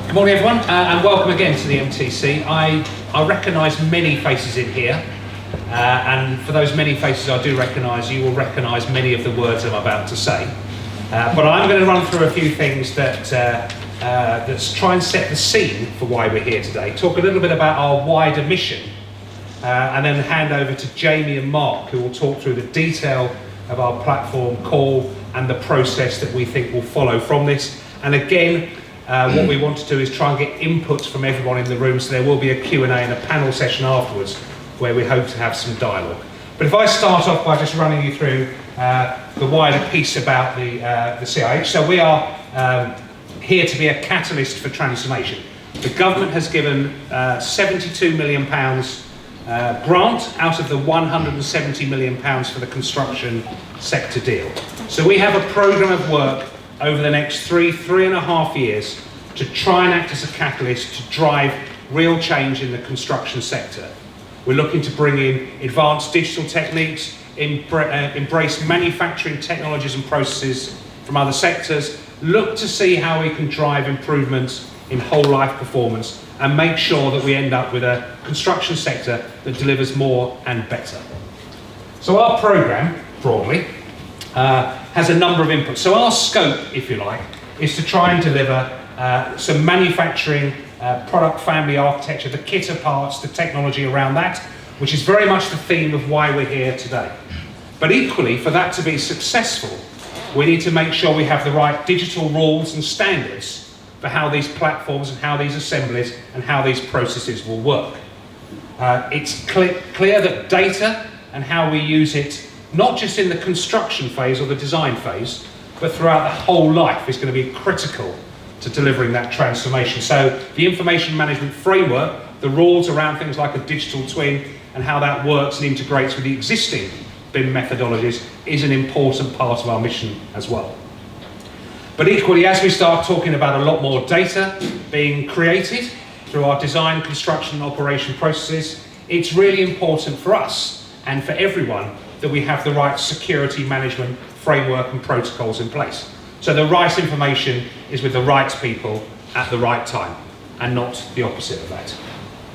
Good morning everyone, and welcome again to the MTC. I recognise many faces in here, and for those many faces I do recognise, you will recognise many of the words I'm about to say. But I'm going to run through a few things that's try and set the scene for why we're here today, talk a little bit about our wider mission, and then hand over to Jamie and Mark, who will talk through the detail of our platform call and the process that we think will follow from this. And again, what we want to do is try and get input from everyone in the room, so there will be a Q&A and a panel session afterwards where we hope to have some dialogue. But if I start off by just running you through the wider piece about the CIH. So we are here to be a catalyst for transformation. The government has given £72 million grant out of the £170 million for the construction sector deal. So we have a programme of work over the next three and a half years to try and act as a catalyst to drive real change in the construction sector. We're looking to bring in advanced digital techniques, embrace manufacturing technologies and processes from other sectors, look to see how we can drive improvements in whole life performance, and make sure that we end up with a construction sector that delivers more and better. So our programme, broadly, has a number of inputs. So our scope, if you like, is to try and deliver some manufacturing product family architecture, the kit of parts, the technology around that, which is very much the theme of why we're here today. But equally, for that to be successful, we need to make sure we have the right digital rules and standards for how these platforms and how these assemblies and how these processes will work. It's clear that data and how we use it, not just in the construction phase or the design phase, but throughout the whole life, is going to be critical to delivering that transformation. So the information management framework, the rules around things like a digital twin and how that works and integrates with the existing BIM methodologies, is an important part of our mission as well. But equally, as we start talking about a lot more data being created through our design, construction and operation processes, it's really important for us and for everyone that we have the right security management framework and protocols in place. So the right information is with the right people at the right time, and not the opposite of that.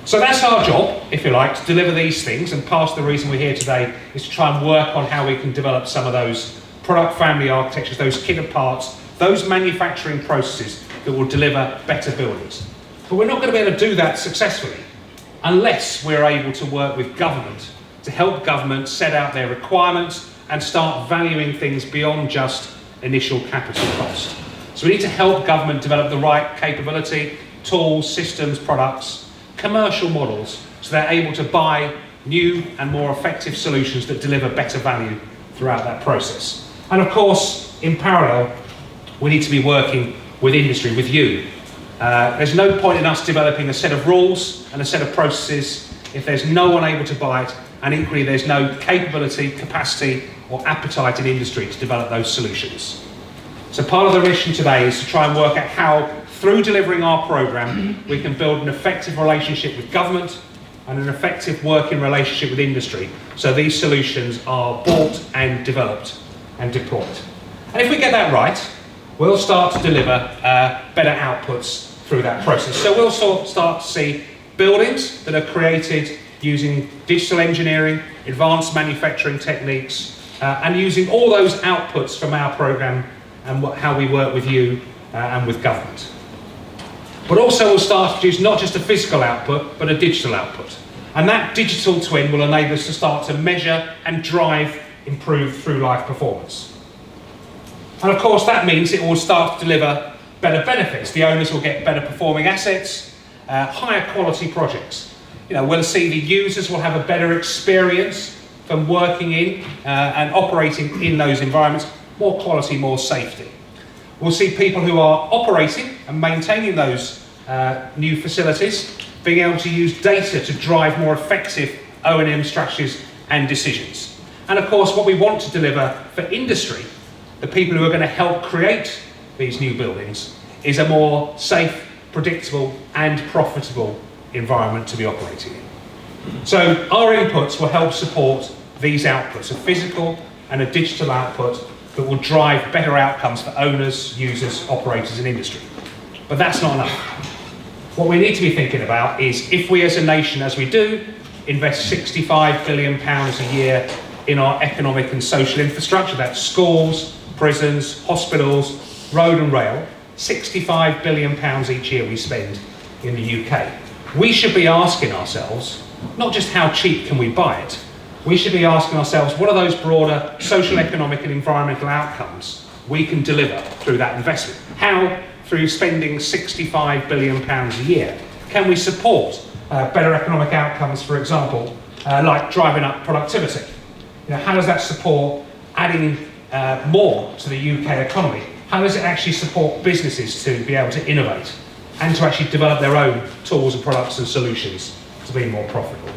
So that's our job, if you like, to deliver these things, and part of the reason we're here today is to try and work on how we can develop some of those product family architectures, those kit of parts, those manufacturing processes that will deliver better buildings. But we're not going to be able to do that successfully unless we're able to work with government to help government set out their requirements and start valuing things beyond just initial capital cost. So we need to help government develop the right capability, tools, systems, products, commercial models, so they're able to buy new and more effective solutions that deliver better value throughout that process. And of course, in parallel, we need to be working with industry, with you. There's no point in us developing a set of rules and a set of processes if there's no one able to buy it, and equally there's no capability, capacity or appetite in industry to develop those solutions. So part of the mission today is to try and work out how, through delivering our programme, we can build an effective relationship with government and an effective working relationship with industry, so these solutions are bought and developed and deployed. And if we get that right, we'll start to deliver better outputs through that process. So we'll start to see buildings that are created using digital engineering, advanced manufacturing techniques, and using all those outputs from our programme and how we work with you and with government. But also we'll start to produce not just a physical output, but a digital output. And that digital twin will enable us to start to measure and drive improved through-life performance. And of course that means it will start to deliver better benefits. The owners will get better performing assets, higher quality projects. We'll see the users will have a better experience from working in and operating in those environments, more quality, more safety. We'll see people who are operating and maintaining those new facilities being able to use data to drive more effective O&M strategies and decisions. And of course, what we want to deliver for industry, the people who are going to help create these new buildings, is a more safe, predictable and profitable environment to be operating in. So our inputs will help support these outputs, a physical and a digital output that will drive better outcomes for owners, users, operators and industry. But that's not enough. What we need to be thinking about is if we as a nation, as we do, invest £65 billion a year in our economic and social infrastructure, that's schools, prisons, hospitals, road and rail, £65 billion each year we spend in the UK. We should be asking ourselves, not just how cheap can we buy it, we should be asking ourselves what are those broader social, economic and environmental outcomes we can deliver through that investment. How, through spending £65 billion a year, can we support better economic outcomes, for example, like driving up productivity? How does that support adding more to the UK economy? How does it actually support businesses to be able to innovate and to actually develop their own tools and products and solutions to be more profitable?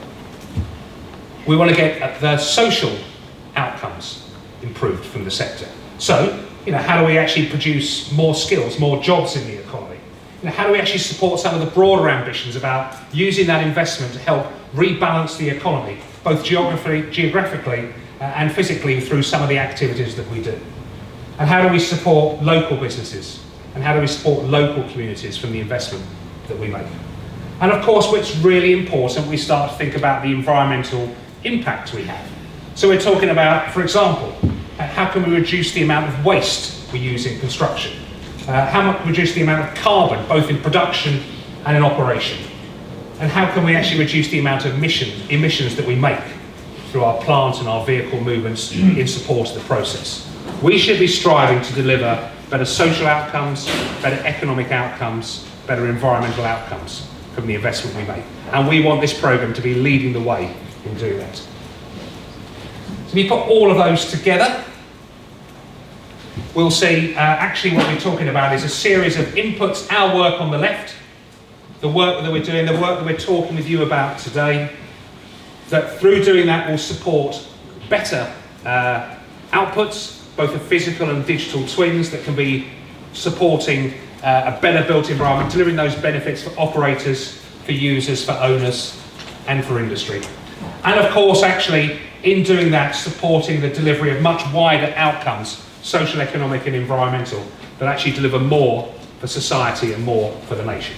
We want to get the social outcomes improved from the sector. So, how do we actually produce more skills, more jobs in the economy? How do we actually support some of the broader ambitions about using that investment to help rebalance the economy, both geographically and physically through some of the activities that we do? And how do we support local businesses? And how do we support local communities from the investment that we make? And of course, what's really important, we start to think about the environmental impact we have. So we're talking about, for example, how can we reduce the amount of waste we use in construction? How much reduce the amount of carbon, both in production and in operation? And how can we actually reduce the amount of emissions that we make through our plant and our vehicle movements in support of the process? We should be striving to deliver better social outcomes, better economic outcomes, better environmental outcomes from the investment we make. And we want this programme to be leading the way in doing that. So if you put all of those together, we'll see actually what we're talking about is a series of inputs, our work on the left, the work that we're doing, the work that we're talking with you about today, that through doing that will support better outputs, both of physical and digital twins that can be supporting a better built environment, delivering those benefits for operators, for users, for owners and for industry. And of course, actually, in doing that, supporting the delivery of much wider outcomes, social, economic and environmental, that actually deliver more for society and more for the nation.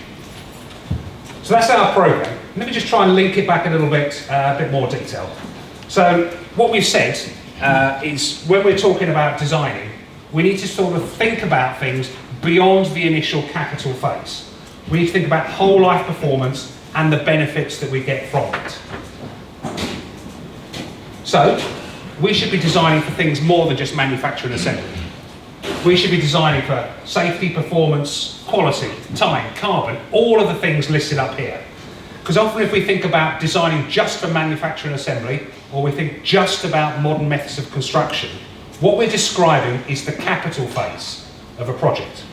So that's our programme. Let me just try and link it back a little bit, a bit more detail. So what we've said is when we're talking about designing, we need to sort of think about things beyond the initial capital phase. We need to think about whole life performance and the benefits that we get from it. So we should be designing for things more than just manufacture and assembly. We should be designing for safety, performance, quality, time, carbon, all of the things listed up here. Because often if we think about designing just for manufacture and assembly, or we think just about modern methods of construction, what we're describing is the capital phase of a project.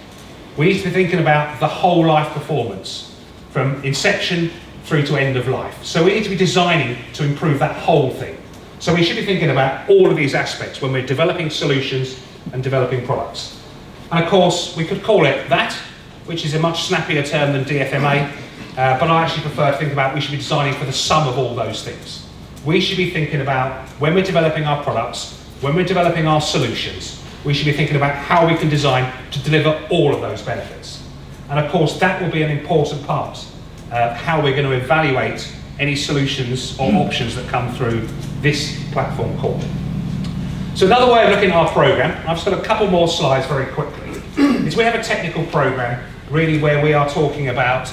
We need to be thinking about the whole life performance, from inception through to end of life. So we need to be designing to improve that whole thing. So we should be thinking about all of these aspects when we're developing solutions and developing products. And of course, we could call it that, which is a much snappier term than DFMA, but I actually prefer to think about we should be designing for the sum of all those things. We should be thinking about when we're developing our products, when we're developing our solutions, we should be thinking about how we can design to deliver all of those benefits. And of course, that will be an important part of how we're going to evaluate any solutions or options that come through this platform call. So another way of looking at our programme, I've just got a couple more slides very quickly, is we have a technical programme really where we are talking about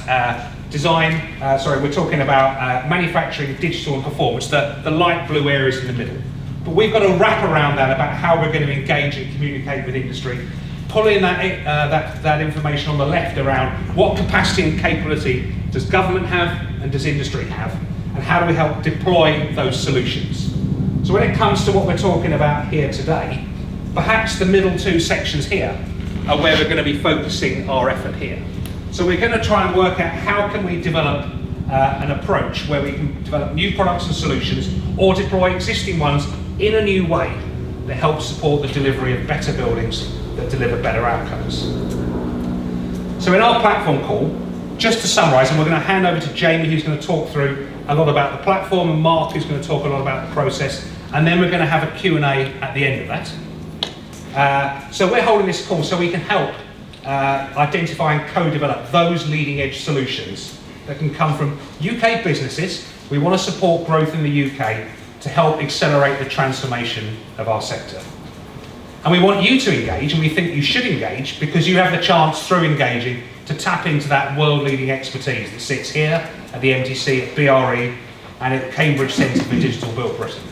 we're talking about manufacturing, digital and performance, the light blue areas in the middle. But we've got to wrap around that about how we're going to engage and communicate with industry, pull in that information on the left around what capacity and capability does government have and does industry have, and how do we help deploy those solutions. So when it comes to what we're talking about here today, perhaps the middle two sections here are where we're going to be focusing our effort here. So we're going to try and work out how can we develop an approach where we can develop new products and solutions or deploy existing ones in a new way that helps support the delivery of better buildings that deliver better outcomes. So in our platform call, just to summarise, and we're going to hand over to Jamie who's going to talk through a lot about the platform, and Mark who's going to talk a lot about the process, and then we're going to have a Q&A at the end of that. So we're holding this call so we can help identify and co-develop those leading edge solutions that can come from UK businesses. We want to support growth in the UK to help accelerate the transformation of our sector. And we want you to engage, and we think you should engage, because you have the chance through engaging to tap into that world-leading expertise that sits here at the MTC, at BRE, and at Cambridge Centre for Digital Built Britain.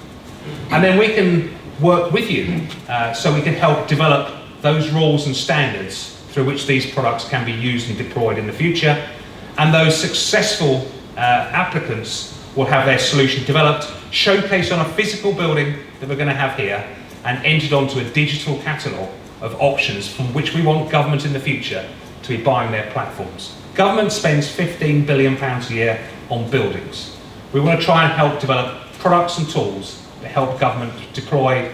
And then we can work with you so we can help develop those rules and standards through which these products can be used and deployed in the future. And those successful applicants will have their solution developed, showcased on a physical building that we're going to have here, and entered onto a digital catalogue of options from which we want government in the future to be buying their platforms. Government spends £15 billion a year on buildings. We want to try and help develop products and tools that help government deploy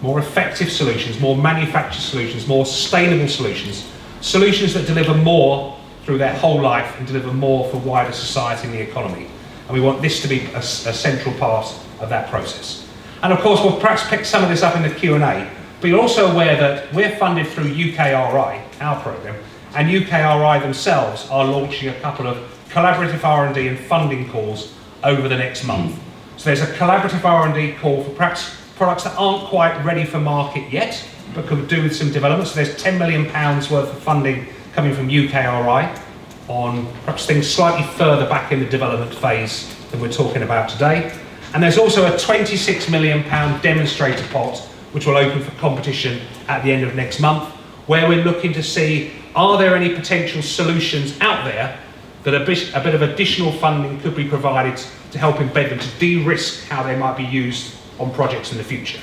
more effective solutions, more manufactured solutions, more sustainable solutions, solutions that deliver more through their whole life and deliver more for wider society and the economy. And we want this to be a central part of that process. And of course, we'll perhaps pick some of this up in the Q&A, but you're also aware that we're funded through UKRI, our programme, and UKRI themselves are launching a couple of collaborative R&D and funding calls over the next month. So there's a collaborative R&D call for perhaps products that aren't quite ready for market yet, but could do with some development. So there's £10 million worth of funding coming from UKRI on perhaps things slightly further back in the development phase than we're talking about today. And there's also a £26 million demonstrator pot, which will open for competition at the end of next month, where we're looking to see, are there any potential solutions out there that a bit of additional funding could be provided to help embed them, to de-risk how they might be used on projects in the future.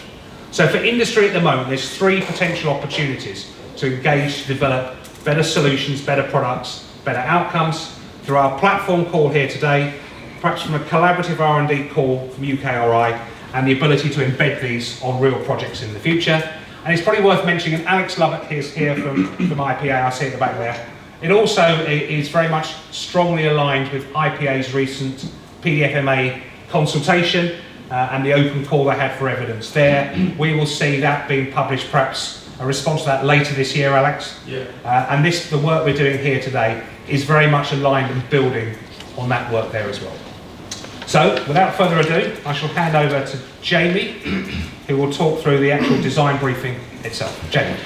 So for industry at the moment, there's 3 potential opportunities to engage to develop better solutions, better products, better outcomes through our platform call here today, perhaps from a collaborative R&D call from UKRI, and the ability to embed these on real projects in the future. And it's probably worth mentioning, and Alex Lubbock is here from IPA, I see at the back there. It also is very much strongly aligned with IPA's recent PDFMA consultation and the open call they had for evidence there. We will see that being published, perhaps a response to that later this year, Alex. Yeah. And the work we're doing here today is very much aligned and building on that work there as well. So, without further ado, I shall hand over to Jamie, who will talk through the actual design briefing itself. Jamie.